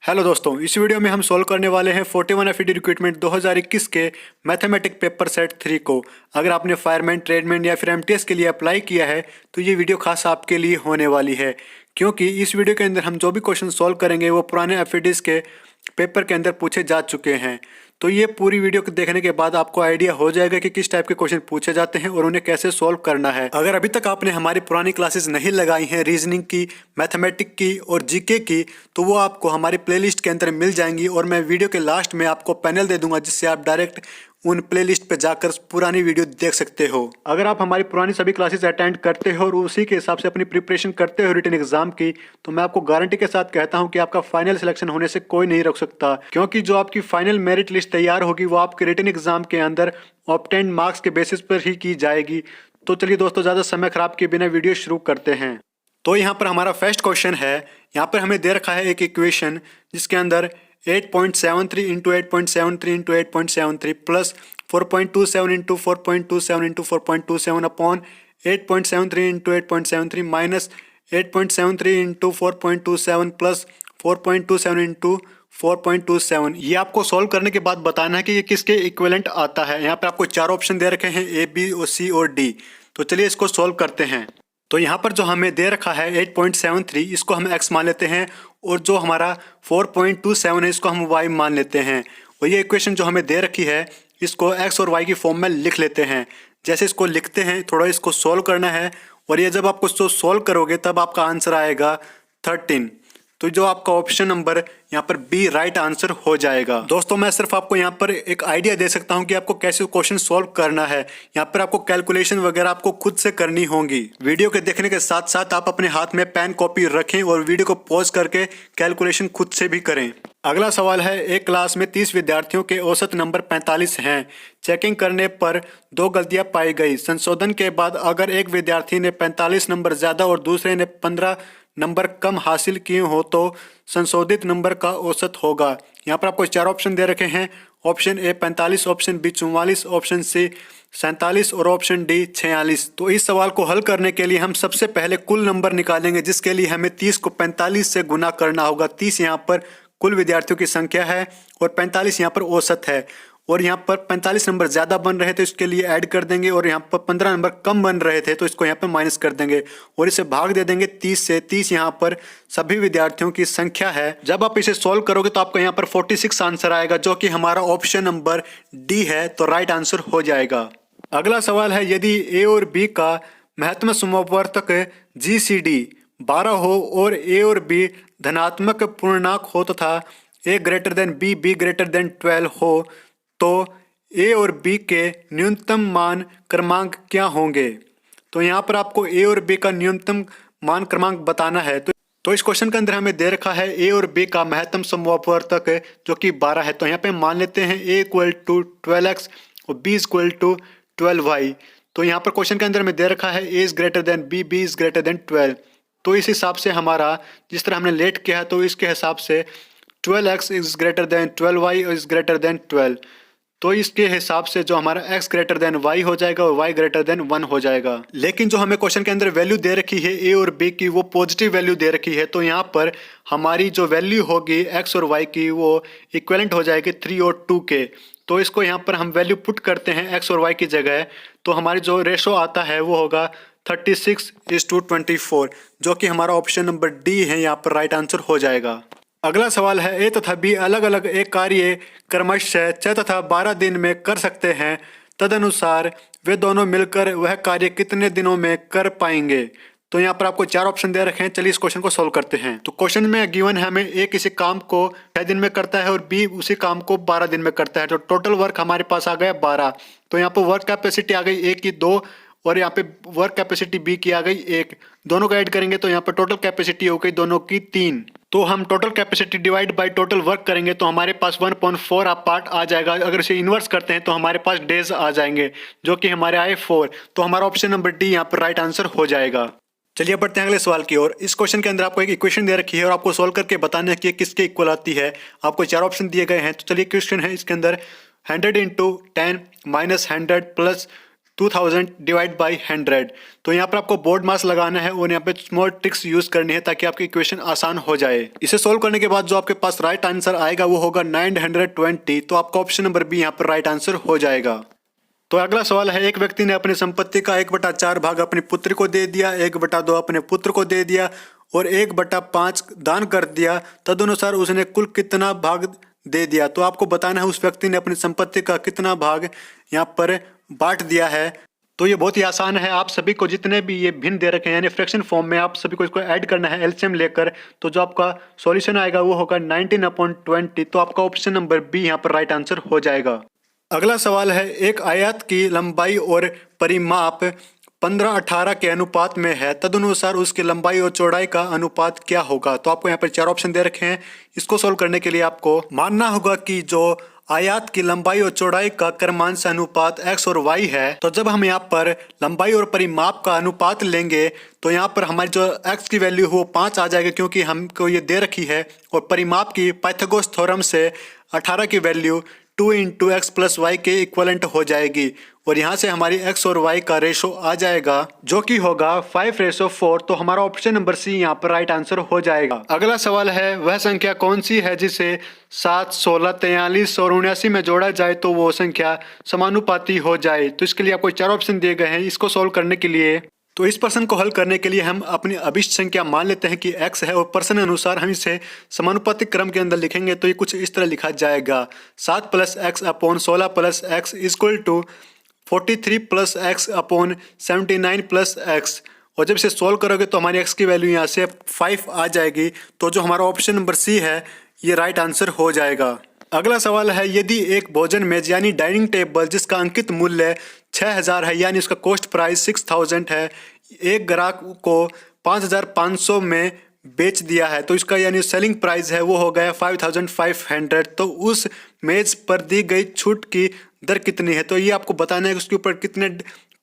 Hello दोस्तों, इस video में हम सॉल्व करने वाले हैं 41 एफईडी रिक्रूटमेंट 2021 के मैथमेटिक पेपर सेट 3 को। अगर आपने फायरमैन, ट्रेडमैन या फिर एमटीएस के लिए अप्लाई किया है तो ये वीडियो खास आपके लिए होने वाली है, क्योंकि इस वीडियो के अंदर हम जो भी क्वेश्चन सॉल्व करेंगे वो पुराने एफईडीज के पेपर के अंदर पूछे जा चुके हैं। तो ये पूरी वीडियो को देखने के बाद आपको आइडिया हो जाएगा कि किस टाइप के क्वेश्चन पूछे जाते हैं और उन्हें कैसे सॉल्व करना है। अगर अभी तक आपने हमारी पुरानी क्लासेस नहीं लगाई हैं रीजनिंग की, मैथमेटिक की और जीके की, तो वो आपको हमारी प्लेलिस्ट के अंदर मिल जाएंगी और मैं वीडियो के लास्ट में आपको पैनल दे दूंगा जिससे आप डायरेक्ट उन प्लेलिस्ट पे जाकर पुरानी वीडियो देख सकते हो। अगर आप हमारी पुरानी सभी क्लासेस अटेंड करते हो और उसी के हिसाब से अपनी प्रिपरेशन करते हो रिटन एग्जाम की, तो मैं आपको गारंटी के साथ कहता हूं कि आपका फाइनल सिलेक्शन होने से कोई नहीं रोक सकता, क्योंकि जो आपकी फाइनल मेरिट लिस्ट तैयार होगी वो आपके रिटन एग्जाम के अंदर ऑब्टेन्ड मार्क्स के बेसिस पर ही की जाएगी। तो चलिए दोस्तों, ज़्यादा समय खराब किए बिना वीडियो शुरू करते हैं। तो यहाँ पर हमारा फर्स्ट क्वेश्चन है। यहाँ पर हमें दे रखा है एक इक्वेशन जिसके अंदर 8.73 into 8.73 into 8.73 plus 4.27 into 4.27 into 4.27 upon 8.73 into 8.73 minus 8.73 into 4.27 plus 4.27 into 4.27। ये आपको सॉल्व करने के बाद बताना है कि ये किसके इक्विवेलेंट आता है। यहाँ पर आपको चार ऑप्शन दे रखे हैं, ए, बी, सी और डी। तो चलिए इसको सॉल्व करते हैं। तो यहाँ पर जो हमें दे रखा है 8.73, इसको हम x मान लेते हैं और जो हमारा 4.27 है इसको हम y मान लेते हैं। और ये इक्वेशन जो हमें दे रखी है इसको x और y की फॉर्म में लिख लेते हैं। जैसे इसको लिखते हैं, थोड़ा इसको सॉल्व करना है और ये जब आपको इसको सॉल्व करोगे तब आपका आंसर आएगा 13। तो जो आपका ऑप्शन नंबर यहाँ पर बी राइट आंसर हो जाएगा। दोस्तों, मैं सिर्फ आपको यहाँ पर एक आइडिया दे सकता हूँ कि आपको कैसे क्वेश्चन सॉल्व करना है। यहाँ पर आपको कैलकुलेशन वगैरह आपको खुद से करनी होगी। वीडियो के देखने के साथ साथ आप अपने हाथ में पेन कॉपी रखें और वीडियो को पॉज करके कैलकुलेशन खुद से भी करें। अगला सवाल है, एक क्लास में 30 विद्यार्थियों के औसत नंबर 45 हैं। चेकिंग करने पर 2 गलतियां पाई गई। संशोधन के बाद अगर एक विद्यार्थी ने 45 नंबर ज़्यादा और दूसरे ने 15 नंबर कम हासिल किए हो तो संशोधित नंबर का औसत होगा। यहाँ पर आपको चार ऑप्शन दे रखे हैं। Option A 45, option B 44, option C 47 और ऑप्शन डी 46। तो इस सवाल को हल करने के लिए हम सबसे पहले कुल नंबर निकालेंगे, जिसके लिए हमें 30 को 45 से गुना करना होगा। 30 यहाँ पर कुल विद्यार्थियों की संख्या है और 45 यहाँ पर औसत है। और यहाँ पर 45 नंबर ज़्यादा बन रहे थे, इसके लिए ऐड कर देंगे, और यहाँ पर 15 नंबर कम बन रहे थे तो इसको यहाँ पर माइनस कर देंगे और इसे भाग दे देंगे 30 से। 30 यहाँ पर सभी विद्यार्थियों की संख्या है। जब आप इसे सॉल्व करोगे तो आपको यहाँ पर 46 आंसर आएगा, जो कि हमारा ऑप्शन नंबर डी है, तो राइट आंसर हो जाएगा। अगला सवाल है, यदि ए और बी का महत्तम समवर्तक GCD 12 हो और ए और बी धनात्मक पूर्णांक हो तथा A greater than B, B greater than 12 हो, तो ए और बी के न्यूनतम मान क्रमांक क्या होंगे। तो यहाँ पर आपको ए और बी का न्यूनतम मान क्रमांक बताना है। तो इस क्वेश्चन के अंदर हमें दे रखा है ए और बी का महत्तम समवर्तक जो कि 12 है। तो यहाँ पे मान लेते हैं ए इक्वल टू 12x और बी इक्वल टू 12y। तो यहाँ पर क्वेश्चन के अंदर में दे रखा है A is greater than B, B is greater than 12। तो इस हिसाब से हमारा जिस तरह हमने लेट किया है तो इसके हिसाब से 12x is greater then 12y is greater than 12। तो इसके हिसाब से जो हमारा x ग्रेटर देन y हो जाएगा और y ग्रेटर देन 1 हो जाएगा। लेकिन जो हमें क्वेश्चन के अंदर वैल्यू दे रखी है a और b की, वो पॉजिटिव वैल्यू दे रखी है। तो यहाँ पर हमारी जो वैल्यू होगी x और y की वो इक्विवेलेंट हो जाएगी 3 और 2 के। तो इसको यहाँ पर हम वैल्यू पुट करते हैं x और y की जगह, तो हमारी जो रेशो आता है वो होगा 36:24, जो कि हमारा ऑप्शन नंबर डी है, यहाँ पर राइट आंसर हो जाएगा। अगला सवाल है, ए तथा बी अलग अलग एक कार्य क्रमशः 6 तथा 12 दिन में कर सकते हैं। तदनुसार वे दोनों मिलकर वह कार्य कितने दिनों में कर पाएंगे। तो यहाँ पर आपको चार ऑप्शन दे रखे हैं। चलिए इस क्वेश्चन को सॉल्व करते हैं। तो क्वेश्चन में गिवन है हमें ए किसी काम को 6 दिन में करता है और बी उसी काम को 12 दिन में करता है। तो टोटल वर्क हमारे पास आ गया 12। तो यहाँ पर वर्क कैपेसिटी आ गई ए की 2 और यहाँ पे वर्क कैपेसिटी बी की आ गई 1। दोनों को ऐड करेंगे तो यहाँ पर टोटल कैपेसिटी हो गई दोनों की 3। तो हम total capacity divide by total work करेंगे तो हमारे पास 1.4 पार्ट आ जाएगा। अगर इसे इन्वर्स करते हैं तो हमारे पास डेज आ जाएंगे, जो कि हमारे आए 4। तो हमारा ऑप्शन नंबर डी यहाँ पर राइट आंसर हो जाएगा। चलिए बढ़ते हैं अगले सवाल की ओर। इस क्वेश्चन के अंदर आपको एक इक्वेशन दे रखी है और आपको सोल्व करके बताना है कि किसके इक्वल आती है। आपको चार ऑप्शन दिए गए हैं। तो चलिए क्वेश्चन है, इसके अंदर 100 × 10 - 100 + 2000 डिवाइड बाई 100। तो यहाँ पर आपको बोर्ड मास लगाना है और यहाँ पे स्मॉल ट्रिक्स यूज करनी है ताकि आपकी इक्वेशन आसान हो जाए। इसे सोल्व करने के बाद जो आपके पास राइट आंसर आएगा वो होगा 920। तो आपका ऑप्शन नंबर बी यहाँ पर राइट आंसर हो जाएगा। तो अगला सवाल है, एक व्यक्ति ने अपनी संपत्ति का 1/4 भाग अपनी पुत्री को दे दिया, 1/2 अपने पुत्र को दे दिया और 1/5 दान कर दिया। तदनुसार उसने कुल कितना भाग दे दिया? तो आपको बताना है उस व्यक्ति ने अपनी संपत्ति का कितना भाग यहाँ पर बांट दिया है। तो ये बहुत ही आसान है। आप सभी को जितने भी ये भिन्न दे रखे हैं यानी फ्रैक्शन फॉर्म में, आप सभी को इसको ऐड करना है एलसीएम लेकर। तो जो आपका सॉल्यूशन आएगा वो होगा 19/20। तो आपका ऑप्शन नंबर बी यहाँ पर राइट आंसर हो जाएगा। अगला सवाल है, एक आयत की लंबाई और परिमाप 15:18 के अनुपात में है, तदनुसार उसकी लंबाई और चौड़ाई का अनुपात क्या होगा? तो आपको यहाँ पर 4 ऑप्शन दे रखे हैं। इसको सोल्व करने के लिए आपको मानना होगा कि जो आयत की लंबाई और चौड़ाई का क्रमांश अनुपात x और y है। तो जब हम यहाँ पर लंबाई और परिमाप का अनुपात लेंगे तो यहाँ पर हमारी जो x की वैल्यू है वो 5 आ जाएगा, क्योंकि हमको ये दे रखी है। और परिमाप की पाइथागोरस थ्योरम से 18 की वैल्यू 2 × x + y के इक्वलेंट हो जाएगी और यहाँ से हमारी x और y का रेशो आ जाएगा जो कि होगा 5:4। तो हमारा ऑप्शन नंबर सी यहाँ पर राइट आंसर हो जाएगा। अगला सवाल है, वह संख्या कौन सी है जिसे 7, 16, 43 और 79 में जोड़ा जाए तो वो संख्या समानुपाती हो जाए? तो इसके लिए आपको 4 ऑप्शन दिए गए हैं। इसको सोल्व करने के लिए, तो इस प्रश्न को हल करने के लिए हम अपनी अभिष्ट संख्या मान लेते हैं कि x है और प्रश्न अनुसार हम इसे समानुपातिक क्रम के अंदर लिखेंगे। तो ये कुछ इस तरह लिखा जाएगा, 7 + x / 16 + x = 43 + x / 79 + x। और जब इसे सोल्व करोगे तो हमारी x की वैल्यू यहाँ से 5 आ जाएगी। तो जो हमारा ऑप्शन नंबर सी है ये राइट आंसर हो जाएगा। अगला सवाल है, यदि एक भोजन मेज यानी डाइनिंग टेबल जिसका अंकित मूल्य 6000 है यानी उसका कॉस्ट प्राइस 6000 है, एक ग्राहक को 5500 में बेच दिया है, तो इसका यानी सेलिंग प्राइस है वो हो गया 5500। तो उस मेज पर दी गई छूट की दर कितनी है? तो ये आपको बताना है कि उसके ऊपर कितने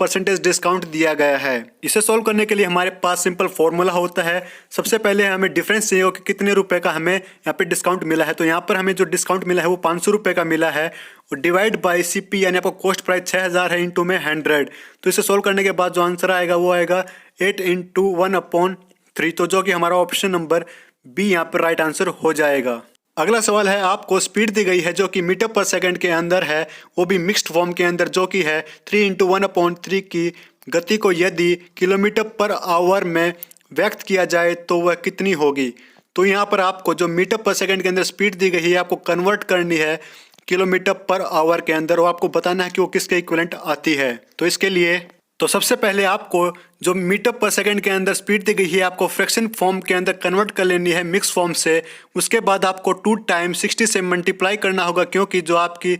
% डिस्काउंट दिया गया है। इसे सोल्व करने के लिए हमारे पास सिंपल फॉर्मूला होता है। सबसे पहले हमें डिफरेंस चाहिए हो कि कितने रुपए का हमें यहाँ पे डिस्काउंट मिला है। तो यहाँ पर हमें जो डिस्काउंट मिला है वो 500 रुपये का मिला है और डिवाइड बाय CP यानी आपको कॉस्ट प्राइस 6000 है इंटू में 100। तो इसे सोल्व करने के बाद जो आंसर आएगा वो आएगा 8 × 1/3। तो जो कि हमारा ऑप्शन नंबर बी यहाँ पर राइट आंसर हो जाएगा। अगला सवाल है, आपको स्पीड दी गई है जो कि मीटर पर सेकंड के अंदर है, वो भी मिक्स्ड फॉर्म के अंदर, जो कि है 3 × 1/3 की गति को यदि किलोमीटर पर आवर में व्यक्त किया जाए तो वह कितनी होगी? तो यहाँ पर आपको जो मीटर पर सेकंड के अंदर स्पीड दी गई है आपको कन्वर्ट करनी है किलोमीटर पर आवर के अंदर और आपको बताना है कि वो किसके इक्विवेलेंट आती है। तो इसके लिए तो सबसे पहले आपको जो मीटर पर सेकंड के अंदर स्पीड दी गई है आपको फ्रैक्शन फॉर्म के अंदर कन्वर्ट कर लेनी है मिक्स फॉर्म से। उसके बाद आपको 2 × 60 से मल्टीप्लाई करना होगा, क्योंकि जो आपकी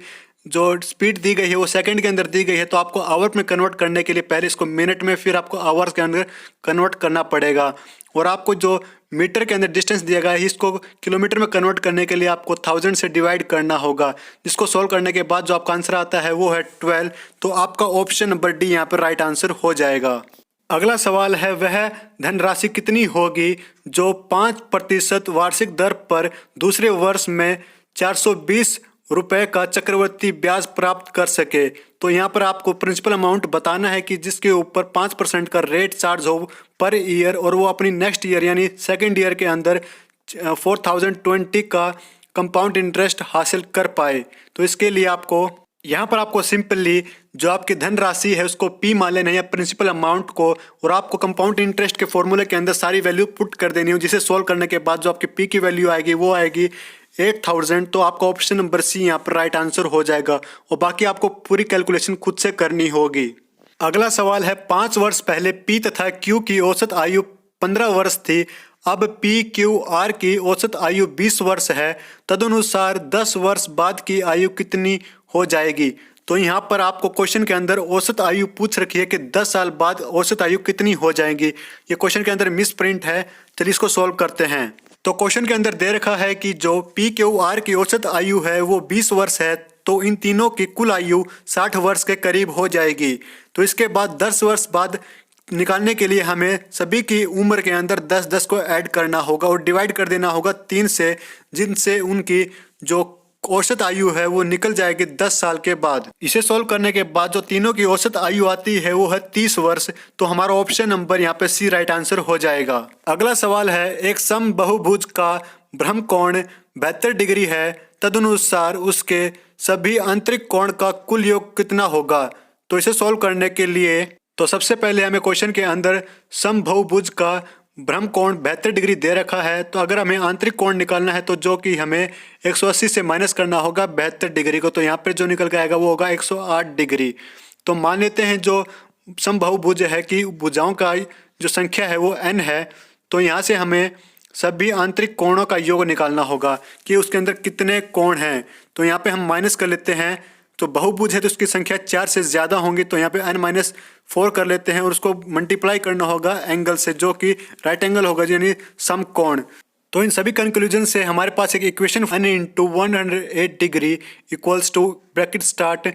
जो स्पीड दी गई है वो सेकंड के अंदर दी गई है। तो आपको आवर में कन्वर्ट करने के लिए पहले इसको मिनट में, फिर आपको आवर्स के अंदर कन्वर्ट करना पड़ेगा। और आपको जो मीटर के अंदर डिस्टेंस दिया गया है इसको किलोमीटर में कन्वर्ट करने के लिए आपको 1000 से डिवाइड करना होगा, जिसको सोल्व करने के बाद जो आपका आंसर आता है वो है 12। तो आपका ऑप्शन नंबर डी यहाँ पर राइट आंसर हो जाएगा। अगला सवाल है, वह धनराशि कितनी होगी जो 5% वार्षिक दर पर दूसरे वर्ष में 420 रुपए का चक्रवर्ती ब्याज प्राप्त कर सके? तो यहाँ पर आपको प्रिंसिपल अमाउंट बताना है कि जिसके ऊपर 5% का रेट चार्ज हो पर ईयर और वो अपनी नेक्स्ट ईयर यानी सेकेंड ईयर के अंदर 4020 का कंपाउंड इंटरेस्ट हासिल कर पाए। तो इसके लिए आपको यहाँ पर आपको सिंपली जो आपकी धनराशि है उसको P मान लेना है या प्रिंसिपल अमाउंट को, और आपको कंपाउंड इंटरेस्ट के फॉर्मूले के अंदर सारी वैल्यू पुट कर देनी हो, जिसे सोल्व करने के बाद जो आपकी P की वैल्यू आएगी वो आएगी 8000। तो आपका ऑप्शन नंबर सी यहाँ पर राइट आंसर हो जाएगा और बाकी आपको पूरी कैलकुलेशन खुद से करनी होगी। अगला सवाल है, 5 वर्ष पहले P तथा Q की औसत आयु 15 वर्ष थी, अब PQR की औसत आयु 20 वर्ष है, तदनुसार 10 वर्ष बाद की आयु कितनी हो जाएगी? तो यहाँ पर आपको क्वेश्चन के अंदर औसत आयु पूछ रखी है कि 10 साल बाद औसत आयु कितनी हो जाएगी। ये क्वेश्चन के अंदर मिस प्रिंट है, चलिए इसको सोल्व करते हैं। तो क्वेश्चन के अंदर दे रखा है कि जो PQR की औसत आयु है वो 20 वर्ष है, तो इन तीनों की कुल आयु 60 वर्ष के करीब हो जाएगी। तो इसके बाद 10 वर्ष बाद निकालने के लिए हमें सभी की उम्र के अंदर 10-10 को ऐड करना होगा और डिवाइड कर देना होगा 3 से, जिनसे उनकी जो औसत आयु है वो निकल जाएगी 10 साल के बाद। इसे सॉल्व करने के बाद जो तीनों की औसत आयु आती है वो है 30 वर्ष। तो हमारा ऑप्शन नंबर यहाँ पे सी राइट आंसर हो जाएगा। अगला सवाल है, एक समबाहुभुज का भ्रम कोण 72 डिग्री है, तदनुसार उसके सभी आंतरिक कोण का कुल योग कितना होगा। तो इसे सॉल्व करने के लिए तो सबसे पहले हमें क्वेश्चन के अंदर समबाहुभुज का भ्रम कोण 72 डिग्री दे रखा है। तो अगर हमें आंतरिक कोण निकालना है तो जो कि हमें 180 से माइनस करना होगा 72 डिग्री को, तो यहाँ पे जो निकल के आएगा वो होगा 108 डिग्री। तो मान लेते हैं जो समबाहुभुज है कि भुजाओं का जो संख्या है वो n है। तो यहाँ से हमें सभी आंतरिक कोणों का योग निकालना होगा कि उसके अंदर कितने कोण हैं। तो यहाँ पे हम माइनस कर लेते हैं। तो बहुभुज है तो उसकी संख्या 4 से ज़्यादा होंगी, तो यहाँ पे n-4 कर लेते हैं और उसको मल्टीप्लाई करना होगा एंगल से जो कि राइट एंगल होगा, यानी समकोण। तो इन सभी कंक्लूजन से हमारे पास एक equation n into 108 degree equals to bracket start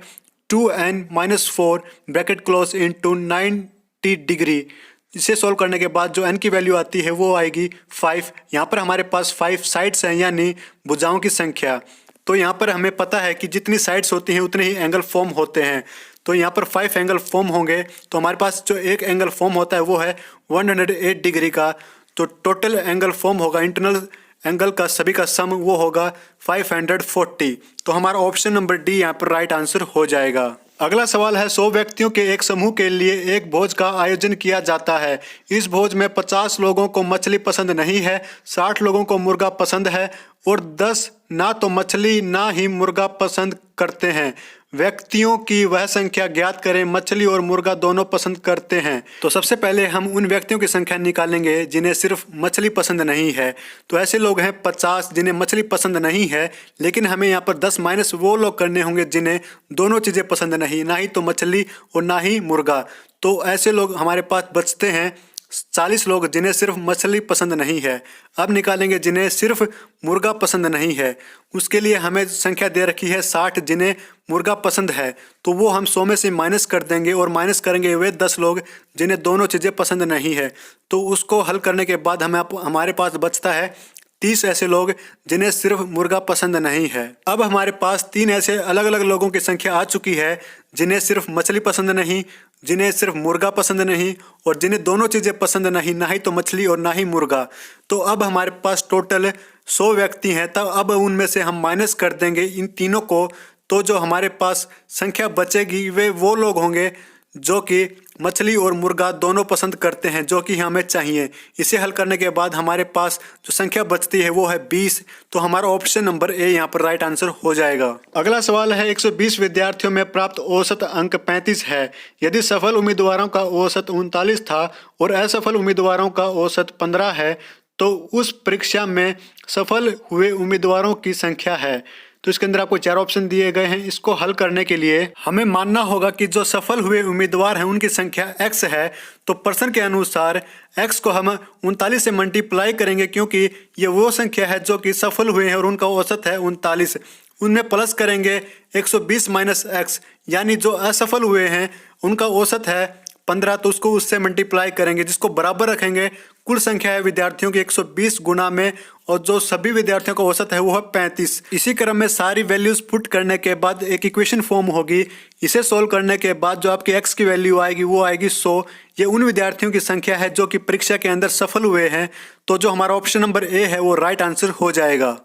2n-4 bracket close into 90 degree. इसे सॉल्व करने के बाद जो n की वैल्यू आती है वो आएगी 5। यहाँ पर हमारे पास 5 साइड्स हैं यानी भुजाओं की संख्या। तो यहाँ पर हमें पता है कि जितनी साइड्स होती हैं उतने ही एंगल फॉर्म होते हैं। तो यहाँ पर 5 एंगल फॉर्म होंगे। तो हमारे पास जो एक एंगल फॉर्म होता है वो है 108 डिग्री का। तो टोटल एंगल फॉर्म होगा, इंटरनल एंगल का सभी का सम वो होगा 540। तो हमारा ऑप्शन नंबर डी यहाँ पर राइट आंसर हो जाएगा। अगला सवाल है, 100 व्यक्तियों के एक समूह के लिए एक भोज का आयोजन किया जाता है। इस भोज में 50 लोगों को मछली पसंद नहीं है, 60 लोगों को मुर्गा पसंद है और 10 ना तो मछली ना ही मुर्गा पसंद करते हैं। व्यक्तियों की वह संख्या ज्ञात करें, मछली और मुर्गा दोनों पसंद करते हैं। तो सबसे पहले हम उन व्यक्तियों की संख्या निकालेंगे जिन्हें सिर्फ मछली पसंद नहीं है। तो ऐसे लोग हैं 50 जिन्हें मछली पसंद नहीं है, लेकिन हमें यहाँ पर 10 माइनस वो लोग करने होंगे जिन्हें दोनों चीज़ें पसंद नहीं, ना ही तो मछली और ना ही मुर्गा। तो ऐसे लोग हमारे पास बचते हैं 40 लोग जिन्हें सिर्फ मछली पसंद नहीं है। अब निकालेंगे जिन्हें सिर्फ मुर्गा पसंद नहीं है। उसके लिए हमें संख्या दे रखी है 60 जिन्हें मुर्गा पसंद है। तो वो हम 100 में से माइनस कर देंगे और माइनस करेंगे वे 10 लोग जिन्हें दोनों चीज़ें पसंद नहीं है। तो उसको हल करने के बाद हमारे पास बचता है 30 ऐसे लोग जिन्हें सिर्फ मुर्गा पसंद नहीं है। अब हमारे पास 3 ऐसे अलग अलग लोगों की संख्या आ चुकी है जिन्हें सिर्फ मछली पसंद नहीं, जिन्हें सिर्फ मुर्गा पसंद नहीं और जिन्हें दोनों चीज़ें पसंद नहीं, ना ही तो मछली और ना ही मुर्गा। तो अब हमारे पास टोटल 100 व्यक्ति हैं। तब अब उनमें से हम माइनस कर देंगे इन तीनों को। तो जो हमारे पास संख्या बचेगी वे वो लोग होंगे जो कि मछली और मुर्गा दोनों पसंद करते हैं, जो कि हमें चाहिए। इसे हल करने के बाद हमारे पास जो संख्या बचती है वो है 20। तो हमारा ऑप्शन नंबर ए यहाँ पर राइट आंसर हो जाएगा। अगला सवाल है, 120 विद्यार्थियों में प्राप्त औसत अंक 35 है। यदि सफल उम्मीदवारों का औसत 39 था और असफल उम्मीदवारों का औसत 15 है तो उस परीक्षा में सफल हुए उम्मीदवारों की संख्या है। तो इसके अंदर आपको 4 ऑप्शन दिए गए हैं। इसको हल करने के लिए हमें मानना होगा कि जो सफल हुए उम्मीदवार हैं उनकी संख्या x है। तो प्रश्न के अनुसार x को हम 39 से मल्टीप्लाई करेंगे क्योंकि ये वो संख्या है जो कि सफल हुए हैं और उनका औसत है 39। उनमें प्लस करेंगे 120 माइनस x, यानी जो असफल हुए हैं उनका औसत है 15। तो उसको उससे मल्टीप्लाई करेंगे जिसको बराबर रखेंगे। कुल संख्या है विद्यार्थियों की 120 गुना में और जो सभी विद्यार्थियों का औसत है वो है 35। इसी क्रम में सारी वैल्यूज पुट करने के बाद एक इक्वेशन फॉर्म होगी। इसे सोल्व करने के बाद जो आपकी x की वैल्यू आएगी वो आएगी 100। ये उन विद्यार्थियों की संख्या है जो कि परीक्षा के अंदर सफल हुए हैं। तो जो हमारा ऑप्शन नंबर ए है वो राइट आंसर हो जाएगा।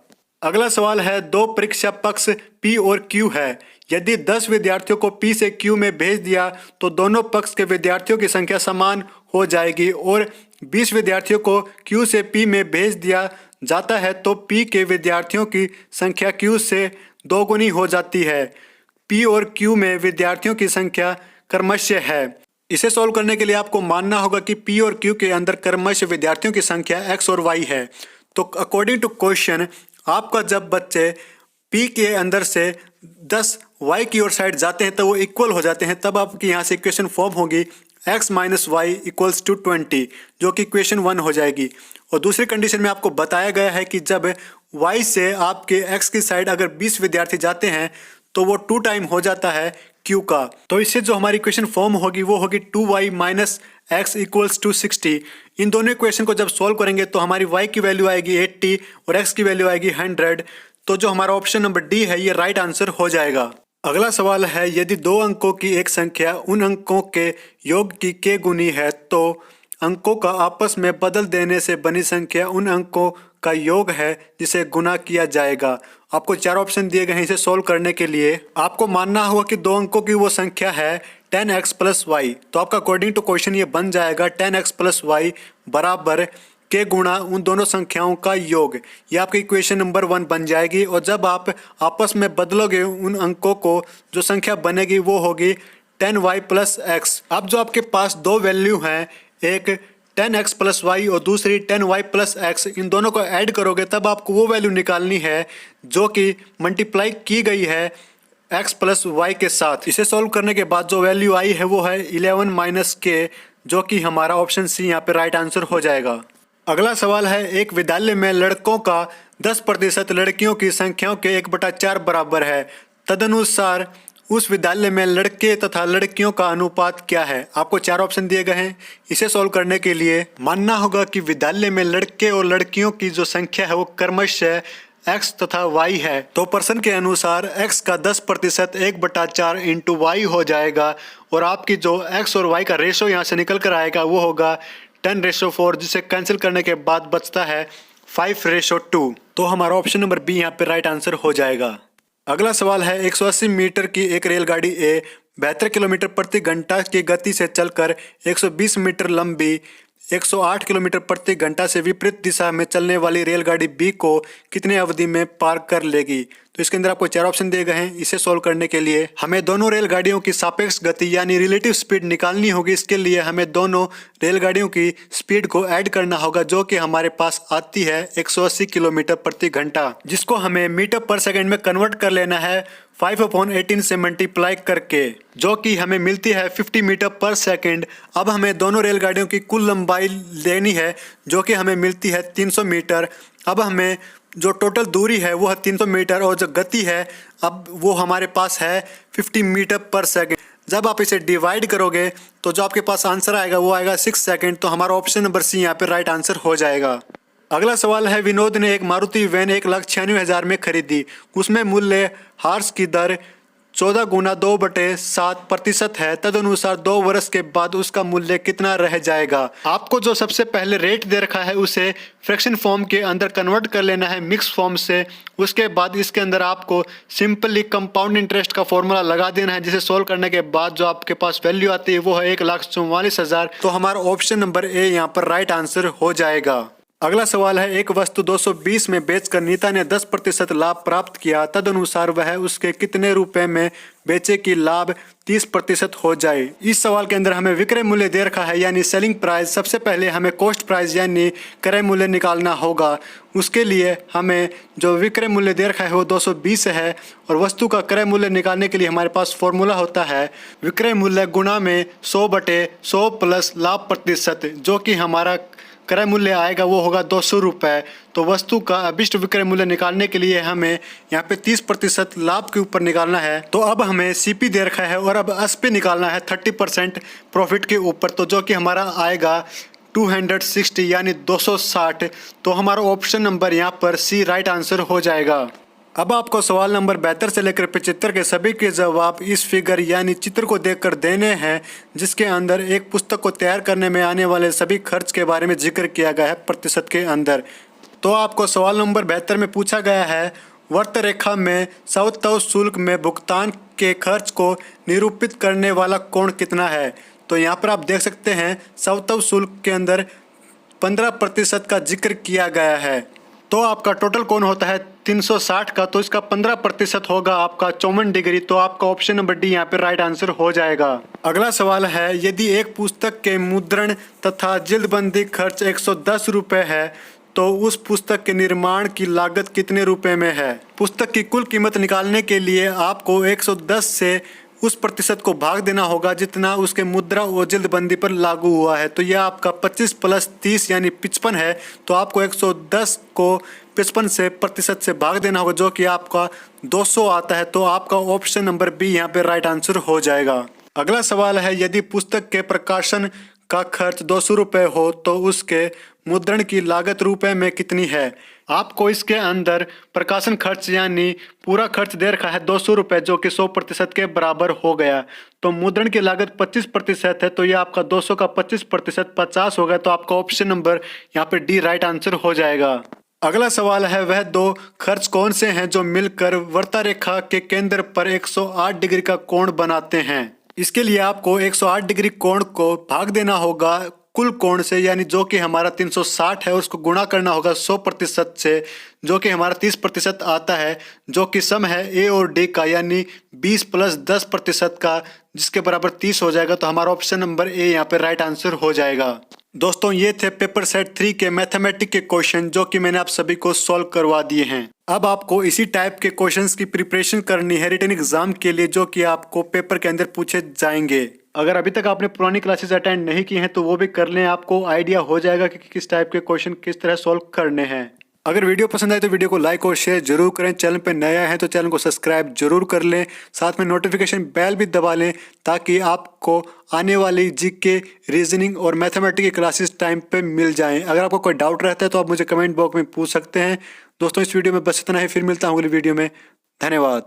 अगला सवाल है, 2 परीक्षा पक्ष P और Q है। यदि 10 विद्यार्थियों को P से Q में भेज दिया तो दोनों पक्ष के विद्यार्थियों की संख्या समान हो जाएगी और 20 विद्यार्थियों को Q से P में भेज दिया जाता है तो P के विद्यार्थियों की संख्या Q से दोगुनी हो जाती है। P और Q में विद्यार्थियों की संख्या क्रमशः है। इसे सोल्व करने के लिए आपको मानना होगा कि P और Q के अंदर क्रमशः विद्यार्थियों की संख्या x और y है। तो अकॉर्डिंग टू क्वेश्चन आपका जब बच्चे P के अंदर से 10 y की ओर साइड जाते हैं तो वो इक्वल हो जाते हैं। तब आपकी यहाँ से इक्वेशन फॉर्म होगी x minus Y equals to 20, जो कि इक्वेशन 1 हो जाएगी। और दूसरी कंडीशन में आपको बताया गया है कि जब y से आपके x की साइड अगर 20 विद्यार्थी जाते हैं तो वो 2 टाइम हो जाता है q का। तो इससे जो हमारी इक्वेशन फॉर्म होगी वो होगी 2y minus x equals to 60। इन दोनों इक्वेशन को जब सॉल्व करेंगे तो हमारी y की वैल्यू आएगी 80 और x की वैल्यू आएगी 100। तो जो हमारा ऑप्शन नंबर डी है ये राइट आंसर हो जाएगा। अगला सवाल है, यदि दो अंकों की एक संख्या उन अंकों के योग की k गुनी है तो अंकों का आपस में बदल देने से बनी संख्या उन अंकों का योग है जिसे गुना किया जाएगा। आपको चार ऑप्शन दिए गए हैं इसे सोल्व करने के लिए। आपको मानना होगा कि दो अंकों की वो संख्या है 10x प्लस वाई, तो आपका अकॉर्डिंग टू क्वेश्चन ये बन जाएगा 10x प्लस वाई बराबर के गुणा उन दोनों संख्याओं का योग। ये आपकी इक्वेशन नंबर 1 बन जाएगी। और जब आप आपस में बदलोगे उन अंकों को, जो संख्या बनेगी वो होगी 10y प्लस एक्स। अब जो आपके पास दो वैल्यू हैं, एक 10x प्लस वाई और दूसरी 10y प्लस एक्स, इन दोनों को ऐड करोगे तब आपको वो वैल्यू निकालनी है जो कि मल्टीप्लाई की गई है x प्लस वाई के साथ। इसे सॉल्व करने के बाद जो वैल्यू आई है वो है 11 माइनस के, जो कि हमारा ऑप्शन सी यहाँ पे राइट आंसर हो जाएगा। अगला सवाल है, एक विद्यालय में लड़कों का 10% लड़कियों की संख्याओं के 1/4 बराबर है, तदनुसार उस विद्यालय में लड़के तथा लड़कियों का अनुपात क्या है। आपको चार ऑप्शन दिए गए हैं। इसे सॉल्व करने के लिए मानना होगा कि विद्यालय में लड़के और लड़कियों की जो संख्या है वो क्रमशः x तथा y है। तो प्रश्न के अनुसार x का 10% 1/4 इंटू वाई हो जाएगा और आपकी जो x और y का रेशो यहाँ से निकल कर आएगा वो होगा 10:4, जिसे कैंसिल करने के बाद बचता है 5:2। तो हमारा ऑप्शन नंबर बी यहाँ पे राइट आंसर हो जाएगा। अगला सवाल है, 180 मीटर की एक रेलगाड़ी ए 72 किलोमीटर प्रति घंटा की गति से चलकर 120 मीटर लंबी 108 किलोमीटर प्रति घंटा से विपरीत दिशा में चलने वाली रेलगाड़ी बी को कितने अवधि में पार कर लेगी। तो इसके अंदर आपको चार ऑप्शन दिए गए हैं। इसे सोल्व करने के लिए हमें दोनों रेलगाड़ियों की सापेक्ष गति यानी रिलेटिव स्पीड निकालनी होगी। इसके लिए हमें दोनों रेलगाड़ियों की स्पीड को ऐड करना होगा, जो कि हमारे पास आती है 180 किलोमीटर प्रति घंटा, जिसको हमें मीटर पर सेकंड में कन्वर्ट कर लेना है 5/18 से मल्टीप्लाई करके, जो कि हमें मिलती है 50 मीटर पर सेकंड। अब हमें दोनों रेलगाड़ियों की कुल लंबाई लेनी है, जो कि हमें मिलती है 300 मीटर। अब हमें जो टोटल दूरी है वो है 300 मीटर और जो गति है अब वो हमारे पास है 50 मीटर पर सेकंड। जब आप इसे डिवाइड करोगे तो जो आपके पास आंसर आएगा वो आएगा 6 सेकंड। तो हमारा ऑप्शन नंबर सी यहाँ पे राइट आंसर हो जाएगा। अगला सवाल है, विनोद ने एक मारुति वैन 1,96,000 में खरीदी। उसमें मूल्य हार्स की दर 14 गुना 2/7% है, तदनुसार 2 वर्ष के बाद उसका मूल्य कितना रह जाएगा। आपको जो सबसे पहले रेट दे रखा है उसे फ्रैक्शन फॉर्म के अंदर कन्वर्ट कर लेना है मिक्स फॉर्म से। उसके बाद इसके अंदर आपको सिंपली कंपाउंड इंटरेस्ट का फॉर्मूला लगा देना है, जिसे सोल्व करने के बाद जो आपके पास वैल्यू आती है वो है 1,44,000। तो हमारा ऑप्शन नंबर ए यहाँ पर राइट आंसर हो जाएगा। अगला सवाल है, एक वस्तु 220 में बेचकर नीता ने 10% लाभ प्राप्त किया, तदनुसार वह उसके कितने रुपए में बेचे कि लाभ 30% हो जाए। इस सवाल के अंदर हमें विक्रय मूल्य दे रखा है यानी सेलिंग प्राइस। सबसे पहले हमें कॉस्ट प्राइस यानी क्रय मूल्य निकालना होगा। उसके लिए हमें जो विक्रय मूल्य दे रखा है वो 220 है और वस्तु का क्रय मूल्य निकालने के लिए हमारे पास फॉर्मूला होता है विक्रय मूल्य गुणा में 100/100 प्लस लाभ प्रतिशत, जो कि हमारा क्रय मूल्य आएगा वो होगा 200 रुपये। तो वस्तु का अभिष्ट विक्रय मूल्य निकालने के लिए हमें यहाँ पे 30% लाभ के ऊपर निकालना है। तो अब हमें सीपी दे रखा है और अब एसपी निकालना है 30% प्रॉफिट के ऊपर, तो जो कि हमारा आएगा 260 यानी 260। तो हमारा ऑप्शन नंबर यहाँ पर सी राइट आंसर हो जाएगा। अब आपको सवाल नंबर 72 से लेकर 75 के सभी के जवाब इस फिगर यानी चित्र को देखकर देने हैं, जिसके अंदर एक पुस्तक को तैयार करने में आने वाले सभी खर्च के बारे में जिक्र किया गया है प्रतिशत के अंदर। तो आपको सवाल नंबर 72 में पूछा गया है, वर्त रेखा में स्वतः शुल्क में भुगतान के खर्च को निरूपित करने वाला कोण कितना है। तो यहाँ पर आप देख सकते हैं स्वतः शुल्क के अंदर 15% का जिक्र किया गया है। तो आपका टोटल कोण होता है 360 का, तो इसका 15% होगा आपका 54 डिग्री। तो आपका ऑप्शन नंबर डी यहाँ पे राइट आंसर हो जाएगा। अगला सवाल है, यदि एक पुस्तक के मुद्रण तथा जिल्दबंदी खर्च 110 रुपये है तो उस पुस्तक के निर्माण की लागत कितने रुपए में है। पुस्तक की कुल कीमत निकालने के लिए आपको 110 से उस प्रतिशत को भाग देना होगा जितना उसके मुद्रा और जिल्दबंदी पर लागू हुआ है। तो यह आपका 25 + 30 यानी 55 है। तो आपको 110 को 55 से प्रतिशत से भाग देना होगा, जो कि आपका 200 आता है। तो आपका ऑप्शन नंबर बी यहाँ पे राइट आंसर हो जाएगा। अगला सवाल है, यदि पुस्तक के प्रकाशन का खर्च 200 रुपये हो तो उसके मुद्रण की लागत रुपए में कितनी है। आपको इसके अंदर प्रकाशन खर्च यानी पूरा खर्च दे रखा है 200 रुपये, जो कि 100% के बराबर हो गया। तो मुद्रण की लागत 25% है, तो ये आपका 200 का 25% 50 हो गया। तो आपका ऑप्शन नंबर यहाँ पे डी राइट आंसर हो जाएगा। अगला सवाल है, वह दो खर्च कौन से हैं जो मिलकर वृत्ता रेखा के केंद्र पर 108 डिग्री का कोण बनाते हैं। इसके लिए आपको 108 डिग्री कोण को भाग देना होगा कुल कोण से, यानी जो कि हमारा 360 है, उसको गुणा करना होगा 100% से, जो कि हमारा 30% आता है, जो कि सम है ए और डी का, यानी 20 + 10% का, जिसके बराबर 30 हो जाएगा। तो हमारा ऑप्शन नंबर ए यहाँ पे राइट आंसर हो जाएगा। दोस्तों, ये थे पेपर सेट 3 के मैथमेटिक्स के क्वेश्चन, जो कि मैंने आप सभी को सॉल्व करवा दिए हैं। अब आपको इसी टाइप के क्वेश्चंस की प्रिपरेशन करनी है रिटन एग्जाम के लिए, जो कि आपको पेपर के अंदर पूछे जाएंगे। अगर अभी तक आपने पुरानी क्लासेस अटेंड नहीं की हैं तो वो भी कर लें, आपको आइडिया हो जाएगा कि किस टाइप के क्वेश्चन किस तरह सॉल्व करने हैं। अगर वीडियो पसंद आए तो वीडियो को लाइक और शेयर जरूर करें। चैनल पर नया है तो चैनल को सब्सक्राइब जरूर कर लें, साथ में नोटिफिकेशन बेल भी दबा लें, ताकि आपको आने वाली जीके, रीजनिंग और मैथमेटिक्स की क्लासेस टाइम पे मिल जाएं। अगर आपको कोई डाउट रहता है तो आप मुझे कमेंट बॉक्स में पूछ सकते हैं। दोस्तों, इस वीडियो में बस इतना ही, फिर मिलता हूँ अगली वीडियो में। धन्यवाद।